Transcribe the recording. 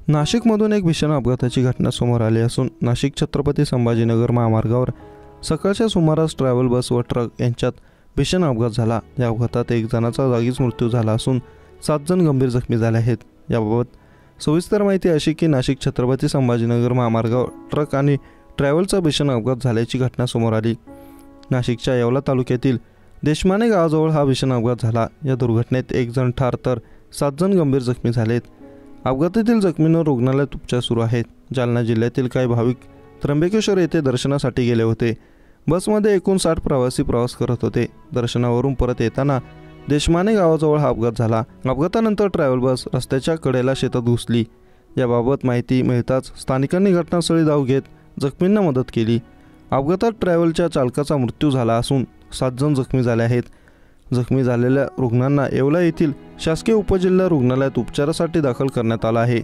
नाशिकमधून एक भीषण अपघाताची घटना समोर आली असून नाशिक छत्रपती संभाजीनगर महामार्गावर सकाळच्या सुमारास ट्रॅव्हल बस व ट्रक यांच्यात भीषण अपघात झाला। या अपघातात एक जणाचा जागीच मृत्यू झाला असून 7 जण गंभीर जखमी झाले आहेत। याबाबत सविस्तर माहिती अशी की नाशिक छत्रपती संभाजीनगर महामार्गावर ट्रक आणि ट्रॅव्हलचा भीषण अपघात झाल्याची घटना समोर आली। नाशिकच्या येवला तालुक्यातील देशमाने गावाजवळ हा भीषण अपघात झाला। या दुर्घटनेत 1 जण ठार तर 7 जण गंभीर जखमी झालेत। अपघातातील जखमींवर रुग्णालयात उपचार सुरू आहेत। जालना जिल्ह्यातील काही भाविक त्र्यंबकेश्वर येथे दर्शनासाठी गेले होते। बसमध्ये एकूण 60 प्रवासी प्रवास करत होते। दर्शनावरून परत येताना देशमाने गावाजवळ हा अपघात झाला। अपघातानंतर ट्रॅव्हल बस रस्त्याच्या कडेला शेतात घुसली। याबाबत माहिती मिळताच स्थानिकांनी घटनास्थळी धाव घेत जखमींना मदत केली। अपघातात ट्रॅव्हलच्या चालकाचा मृत्यू झाला असून 7 जण जखमी झाले आहेत। जखमी झालेल्या रुग्णांना येवला येथील शासकीय उपजिल्हा रुग्णालयात उपचारासाठी दाखल करण्यात आला आहे।